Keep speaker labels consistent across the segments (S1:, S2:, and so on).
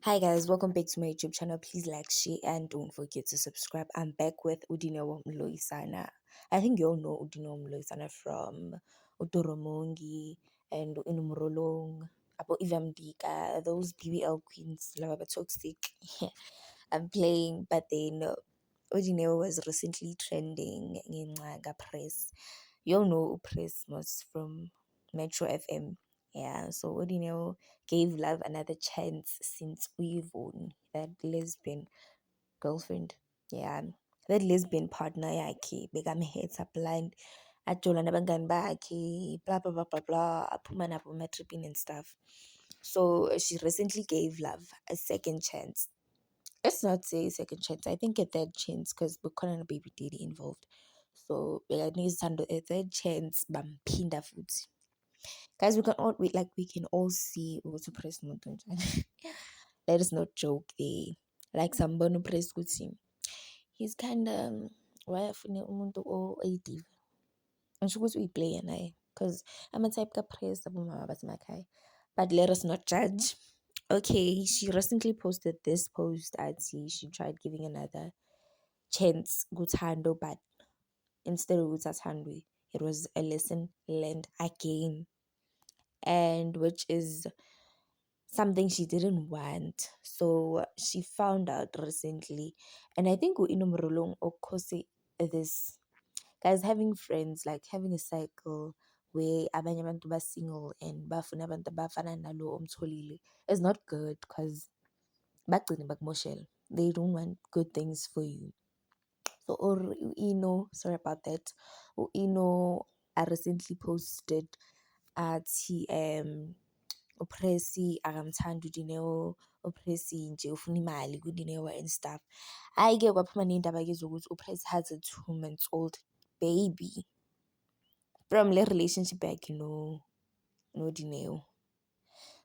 S1: Hi guys, welcome back to my YouTube channel. Please like, share, and don't forget to subscribe. I'm back with Udinewo Mloisana. I think you all know Udinewo Mloisana from Utoromongi and Inumrolong, Apo Ivamdika, those BBL queens, lava toxic. I'm playing, but then Udinewo was recently trending in Press. You all know Press was from Metro FM. Yeah, so Odineo gave love another chance since Uyivon, that lesbian girlfriend. Yeah, that lesbian partner yakhe bekamhetha blind ajola nabangani bakhe blah blah blah blah blah aphuma nabo ematripini and stuff. So she recently gave love a second chance. Let's not say second chance. I think a third chance because bekhona baby daddy involved. So bekanika a third chance bamphinda futhi. Guys, we can all see ukuthi upress umuntu njani. Let us not joke there. Like sambona upress ukuthi he's kind of wayafune umuntu oyidiva. Ngisho ukuthi uyiplayer naye because ama-type kapress abomama basemakhaya. But let us not judge. Okay, she recently posted this post at she tried giving another chance kuthando, but instead of uthathandwe, it was a lesson learned again, and which is something she didn't want. So she found out recently, and I think inomrolong okose this guys, having friends, like having a cycle where abanye abantu ba single and bafuna abantu abafana nalo omtholile is not good because bagcine bakumoshela. They don't want good things for you. So or sorry about that. I recently posted at uPressy akamthandi uDineo, uPressy nje ufuna imali kuDineo and stuff. Hhayi-ke kwaphuma ney'ndaba-ke zokuthi uPressy has a 2 months old baby from le relationship yakhe no Dineo.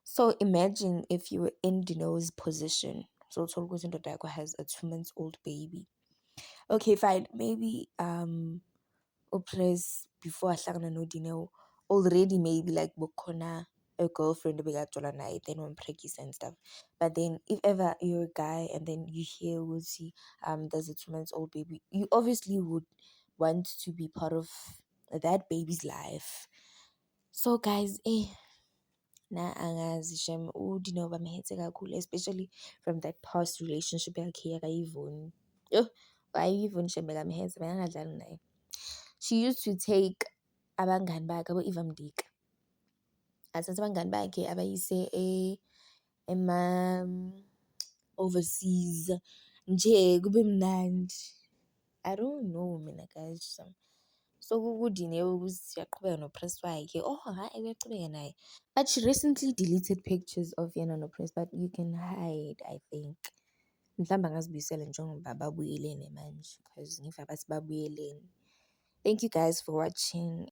S1: So imagine if you were in Dineo's position. So uthole ukuthi indoda yakho has a 2 months old baby. Okay, fine. Maybe uPress before ahlangana noDineo already maybe like bukhona a girlfriend obekajwala naye then wamphrekisa and stuff. But then if ever you're a guy and then you hear ukuthi there's a 2 months old baby, you obviously would want to be part of that baby's life. So guys, na angazi shem uDineo bamhethe kakhulu, especially from that past relationship yakhe yakayivoni. Yo, ayivoni shem bekamhethe bengangadlali naye. She used to take abangani bakhe abo-Ivamdika, athathe abangani bakhe abayise overseas nje kube mnandi. I don't know mina guys. So kuDineo ukuthi siyaqhubeka noPress wakhe. Oh hhayi uyaqhubeka naye. But she recently deleted pictures of yena noPress, but you can hide, I think. Mhlawumbe angazibuyisela njengoba babuyelene manje because ngiva bathi babuyelene. Thank you guys for watching.